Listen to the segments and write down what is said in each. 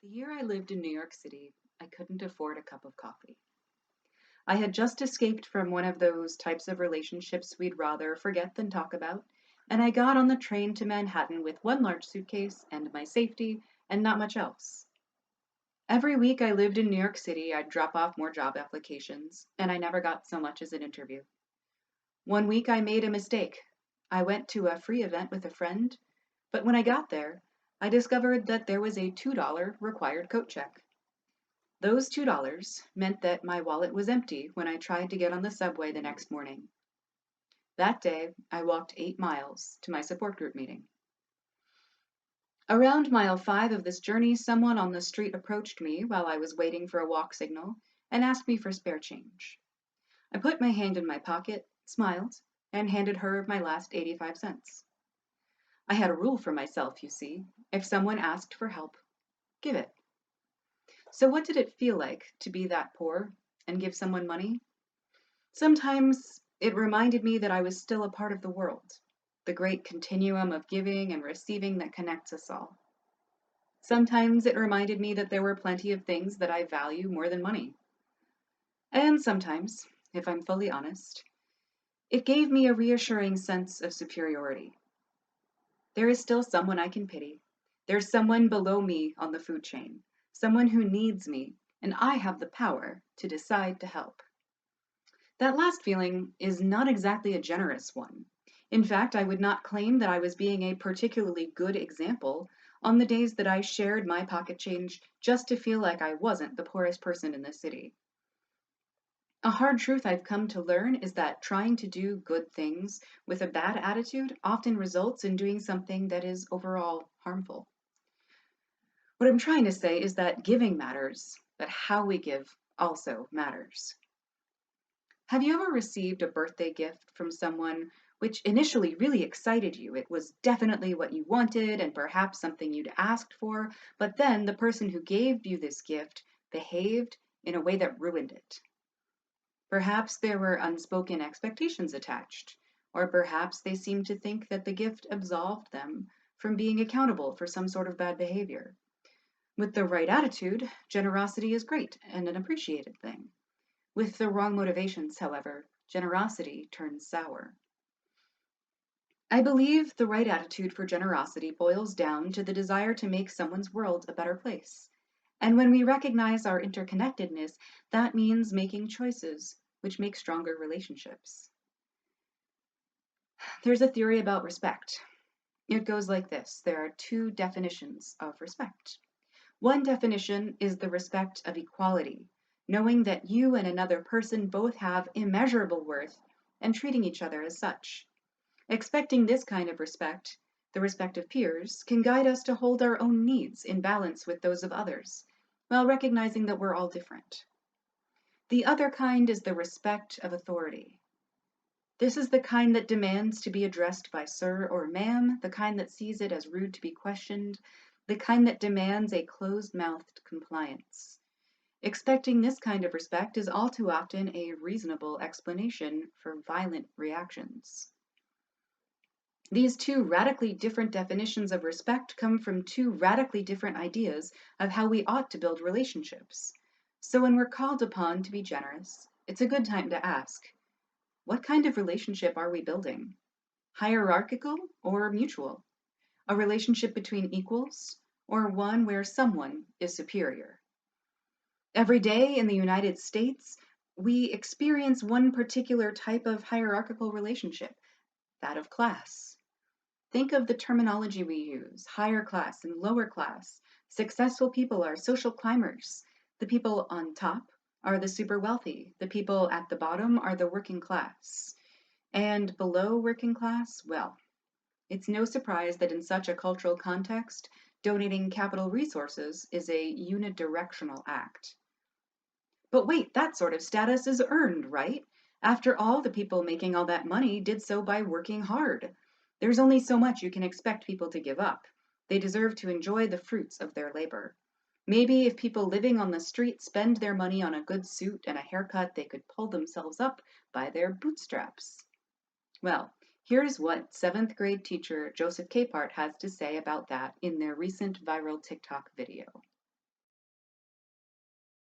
The year I lived in New York City, I couldn't afford a cup of coffee. I had just escaped from one of those types of relationships we'd rather forget than talk about, and I got on the train to Manhattan with one large suitcase and my safety and not much else. Every week I lived in New York City, I'd drop off more job applications, and I never got so much as an interview. One week I made a mistake. I went to a free event with a friend, but when I got there, I discovered that there was a $2 required coat check. Those $2 meant that my wallet was empty when I tried to get on the subway the next morning. That day, I walked 8 miles to my support group meeting. Around mile 5 of this journey, someone on the street approached me while I was waiting for a walk signal and asked me for spare change. I put my hand in my pocket, smiled, and handed her my last 85 cents. I had a rule for myself, you see. If someone asked for help, give it. So, what did it feel like to be that poor and give someone money? Sometimes it reminded me that I was still a part of the world, the great continuum of giving and receiving that connects us all. Sometimes it reminded me that there were plenty of things that I value more than money. And sometimes, if I'm fully honest, it gave me a reassuring sense of superiority. There is still someone I can pity. There's someone below me on the food chain, someone who needs me, and I have the power to decide to help. That last feeling is not exactly a generous one. In fact, I would not claim that I was being a particularly good example on the days that I shared my pocket change just to feel like I wasn't the poorest person in the city. A hard truth I've come to learn is that trying to do good things with a bad attitude often results in doing something that is overall harmful. What I'm trying to say is that giving matters, but how we give also matters. Have you ever received a birthday gift from someone which initially really excited you? It was definitely what you wanted and perhaps something you'd asked for, but then the person who gave you this gift behaved in a way that ruined it. Perhaps there were unspoken expectations attached, or perhaps they seemed to think that the gift absolved them from being accountable for some sort of bad behavior. With the right attitude, generosity is great and an appreciated thing. With the wrong motivations, however, generosity turns sour. I believe the right attitude for generosity boils down to the desire to make someone's world a better place. And when we recognize our interconnectedness, that means making choices which make stronger relationships. There's a theory about respect. It goes like this. There are two definitions of respect. One definition is the respect of equality, knowing that you and another person both have immeasurable worth and treating each other as such. Expecting this kind of respect, the respect of peers, can guide us to hold our own needs in balance with those of others, while recognizing that we're all different. The other kind is the respect of authority. This is the kind that demands to be addressed by sir or ma'am, the kind that sees it as rude to be questioned, the kind that demands a closed-mouthed compliance. Expecting this kind of respect is all too often a reasonable explanation for violent reactions. These two radically different definitions of respect come from two radically different ideas of how we ought to build relationships. So when we're called upon to be generous, it's a good time to ask, what kind of relationship are we building? Hierarchical or mutual? A relationship between equals or one where someone is superior? Every day in the United States, we experience one particular type of hierarchical relationship, that of class. Think of the terminology we use, higher class and lower class. Successful people are social climbers. The people on top are the super wealthy. The people at the bottom are the working class. And below working class, well, it's no surprise that in such a cultural context, donating capital resources is a unidirectional act. But wait, that sort of status is earned, right? After all, the people making all that money did so by working hard. There's only so much you can expect people to give up. They deserve to enjoy the fruits of their labor. Maybe if people living on the street spend their money on a good suit and a haircut, they could pull themselves up by their bootstraps. Well, here's what 7th grade teacher Joseph Capehart has to say about that in their recent viral TikTok video.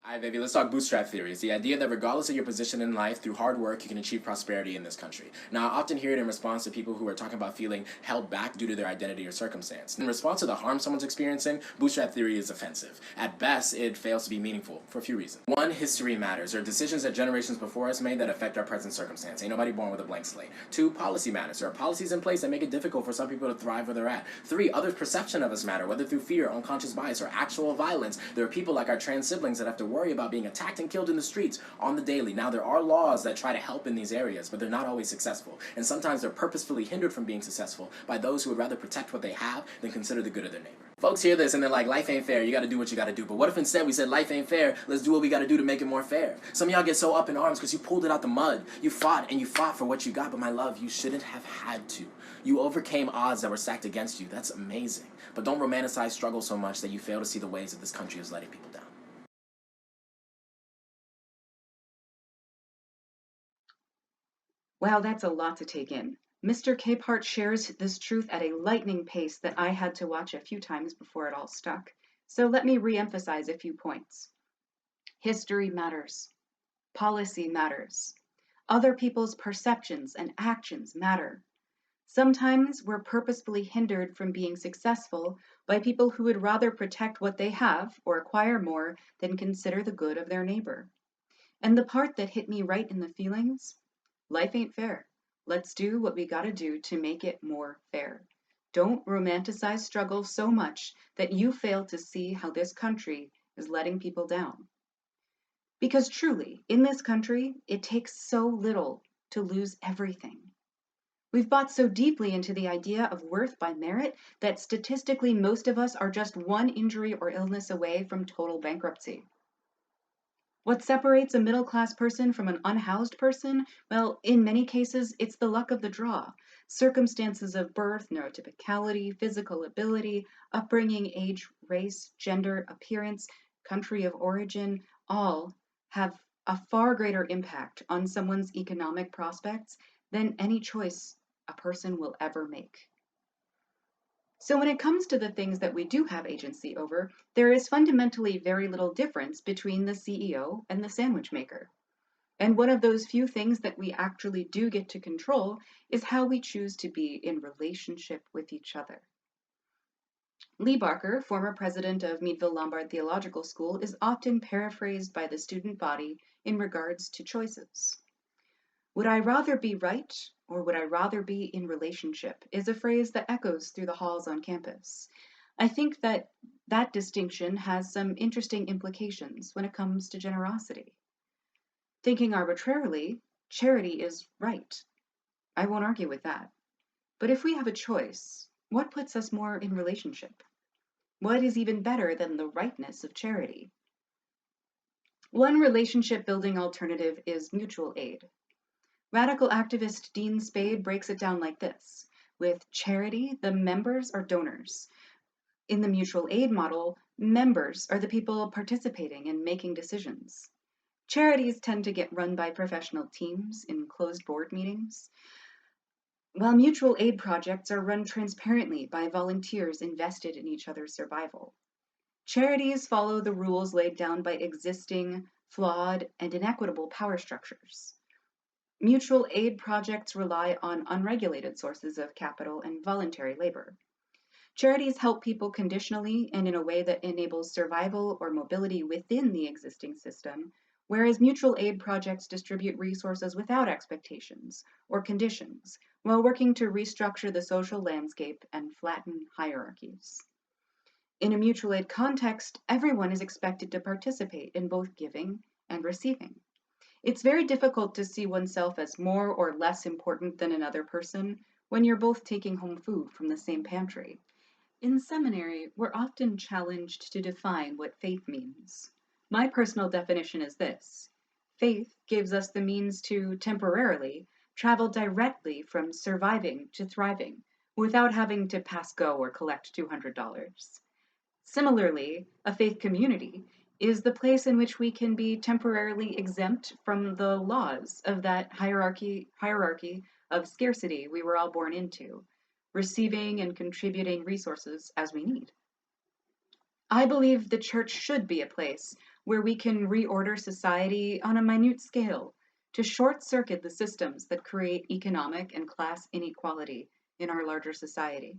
All right, baby, let's talk bootstrap theory. It's the idea that regardless of your position in life, through hard work, you can achieve prosperity in this country. Now, I often hear it in response to people who are talking about feeling held back due to their identity or circumstance. In response to the harm someone's experiencing, bootstrap theory is offensive. At best, it fails to be meaningful for a few reasons. One, history matters. There are decisions that generations before us made that affect our present circumstance. Ain't nobody born with a blank slate. Two, policy matters. There are policies in place that make it difficult for some people to thrive where they're at. Three, others' perception of us matter, whether through fear, unconscious bias, or actual violence. There are people like our trans siblings that have to worry about being attacked and killed in the streets on the daily. Now, there are laws that try to help in these areas, but they're not always successful. And sometimes they're purposefully hindered from being successful by those who would rather protect what they have than consider the good of their neighbor. Folks hear this and they're like, life ain't fair, you gotta do what you gotta do. But what if instead we said, life ain't fair, let's do what we gotta do to make it more fair? Some of y'all get so up in arms because you pulled it out the mud. You fought for what you got, but my love, you shouldn't have had to. You overcame odds that were stacked against you. That's amazing. But don't romanticize struggle so much that you fail to see the ways that this country is letting people down. Wow, that's a lot to take in. Mr. Capehart shares this truth at a lightning pace that I had to watch a few times before it all stuck. So let me re-emphasize a few points. History matters. Policy matters. Other people's perceptions and actions matter. Sometimes we're purposefully hindered from being successful by people who would rather protect what they have or acquire more than consider the good of their neighbor. And the part that hit me right in the feelings, life ain't fair. Let's do what we gotta do to make it more fair. Don't romanticize struggle so much that you fail to see how this country is letting people down. Because truly, in this country, it takes so little to lose everything. We've bought so deeply into the idea of worth by merit that statistically most of us are just one injury or illness away from total bankruptcy. What separates a middle class person from an unhoused person? Well, in many cases, it's the luck of the draw. Circumstances of birth, neurotypicality, physical ability, upbringing, age, race, gender, appearance, country of origin, all have a far greater impact on someone's economic prospects than any choice a person will ever make. So when it comes to the things that we do have agency over, there is fundamentally very little difference between the CEO and the sandwich maker. And one of those few things that we actually do get to control is how we choose to be in relationship with each other. Lee Barker, former president of Meadville Lombard Theological School, is often paraphrased by the student body in regards to choices. Would I rather be right or would I rather be in relationship is a phrase that echoes through the halls on campus. I think that that distinction has some interesting implications when it comes to generosity. Thinking arbitrarily, charity is right. I won't argue with that. But if we have a choice, what puts us more in relationship? What is even better than the rightness of charity? One relationship building alternative is mutual aid. Radical activist Dean Spade breaks it down like this. With charity, the members are donors. In the mutual aid model, members are the people participating and making decisions. Charities tend to get run by professional teams in closed board meetings, while mutual aid projects are run transparently by volunteers invested in each other's survival. Charities follow the rules laid down by existing, flawed, and inequitable power structures. Mutual aid projects rely on unregulated sources of capital and voluntary labor. Charities help people conditionally and in a way that enables survival or mobility within the existing system, whereas mutual aid projects distribute resources without expectations or conditions, while working to restructure the social landscape and flatten hierarchies. In a mutual aid context, everyone is expected to participate in both giving and receiving. It's very difficult to see oneself as more or less important than another person when you're both taking home food from the same pantry. In seminary, we're often challenged to define what faith means. My personal definition is this: faith gives us the means to temporarily travel directly from surviving to thriving without having to pass go or collect $200. Similarly, a faith community is the place in which we can be temporarily exempt from the laws of that hierarchy of scarcity we were all born into, receiving and contributing resources as we need. I believe the church should be a place where we can reorder society on a minute scale to short circuit the systems that create economic and class inequality in our larger society.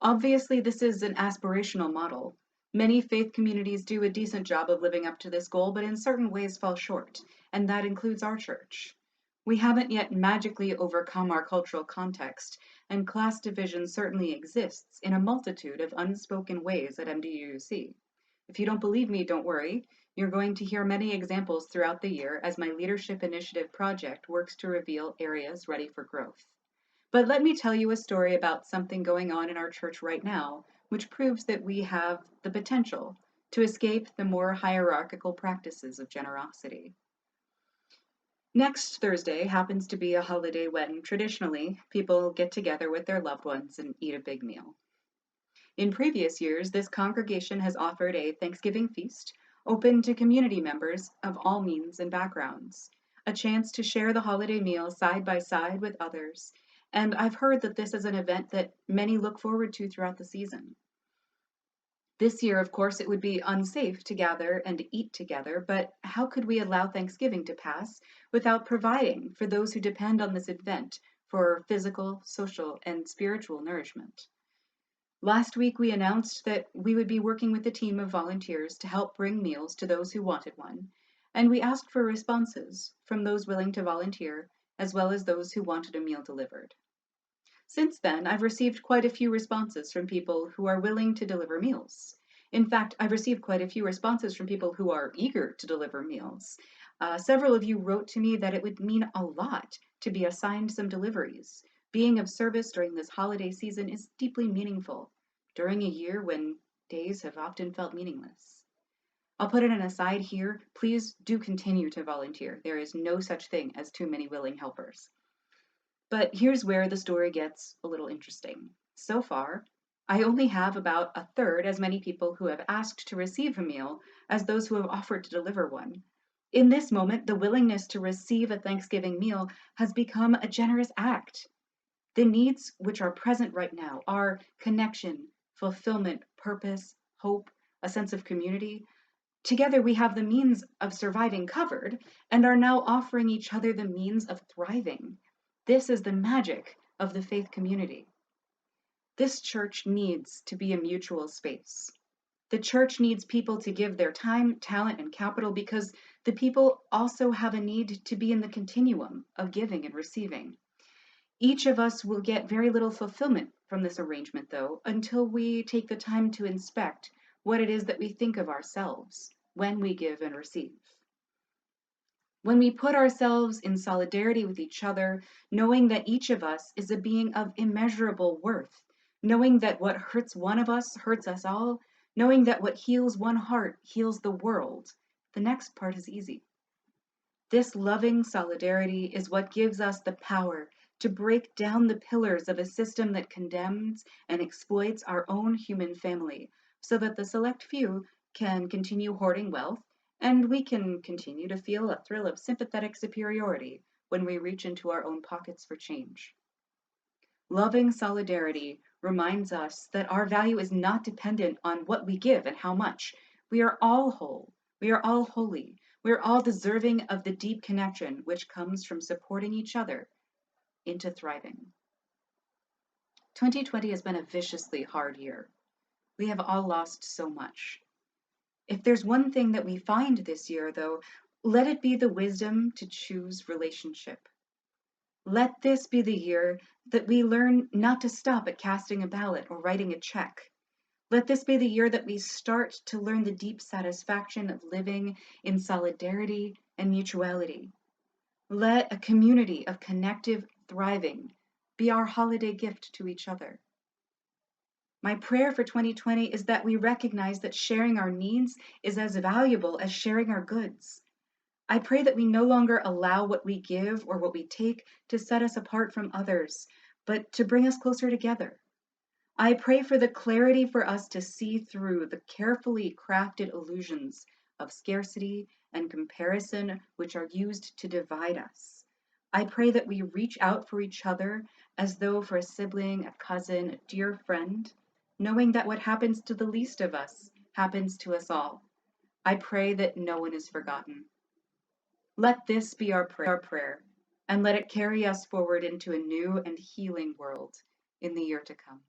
Obviously, this is an aspirational model. Many faith communities do a decent job of living up to this goal, but in certain ways fall short, and that includes our church. We haven't yet magically overcome our cultural context, and class division certainly exists in a multitude of unspoken ways at MDUUC. If you don't believe me, don't worry. You're going to hear many examples throughout the year as my Leadership Initiative project works to reveal areas ready for growth. But let me tell you a story about something going on in our church right now, which proves that we have the potential to escape the more hierarchical practices of generosity. Next Thursday happens to be a holiday when, traditionally, people get together with their loved ones and eat a big meal. In previous years, this congregation has offered a Thanksgiving feast open to community members of all means and backgrounds, a chance to share the holiday meal side by side with others. And I've heard that this is an event that many look forward to throughout the season. This year, of course, it would be unsafe to gather and eat together, but how could we allow Thanksgiving to pass without providing for those who depend on this event for physical, social, and spiritual nourishment? Last week, we announced that we would be working with a team of volunteers to help bring meals to those who wanted one, and we asked for responses from those willing to volunteer, as well as those who wanted a meal delivered. Since then, I've received quite a few responses from people who are willing to deliver meals. In fact, I've received quite a few responses from people who are eager to deliver meals. Several of you wrote to me that it would mean a lot to be assigned some deliveries. Being of service during this holiday season is deeply meaningful, during a year when days have often felt meaningless. I'll put in an aside here. Please do continue to volunteer. There is no such thing as too many willing helpers. But here's where the story gets a little interesting. So far, I only have about a third as many people who have asked to receive a meal as those who have offered to deliver one. In this moment, the willingness to receive a Thanksgiving meal has become a generous act. The needs which are present right now are connection, fulfillment, purpose, hope, a sense of community. Together, we have the means of surviving covered and are now offering each other the means of thriving. This is the magic of the faith community. This church needs to be a mutual space. The church needs people to give their time, talent, and capital because the people also have a need to be in the continuum of giving and receiving. Each of us will get very little fulfillment from this arrangement, though, until we take the time to inspect what it is that we think of ourselves when we give and receive. When we put ourselves in solidarity with each other, knowing that each of us is a being of immeasurable worth, knowing that what hurts one of us hurts us all, knowing that what heals one heart heals the world, the next part is easy. This loving solidarity is what gives us the power to break down the pillars of a system that condemns and exploits our own human family so that the select few can continue hoarding wealth and we can continue to feel a thrill of sympathetic superiority when we reach into our own pockets for change. Loving solidarity reminds us that our value is not dependent on what we give and how much. We are all whole. We are all holy. We are all deserving of the deep connection which comes from supporting each other into thriving. 2020 has been a viciously hard year. We have all lost so much. If there's one thing that we find this year, though, let it be the wisdom to choose relationship. Let this be the year that we learn not to stop at casting a ballot or writing a check. Let this be the year that we start to learn the deep satisfaction of living in solidarity and mutuality. Let a community of connective thriving be our holiday gift to each other. My prayer for 2020 is that we recognize that sharing our needs is as valuable as sharing our goods. I pray that we no longer allow what we give or what we take to set us apart from others, but to bring us closer together. I pray for the clarity for us to see through the carefully crafted illusions of scarcity and comparison which are used to divide us. I pray that we reach out for each other as though for a sibling, a cousin, a dear friend, knowing that what happens to the least of us happens to us all. I pray that no one is forgotten. Let this be our prayer, and let it carry us forward into a new and healing world in the year to come.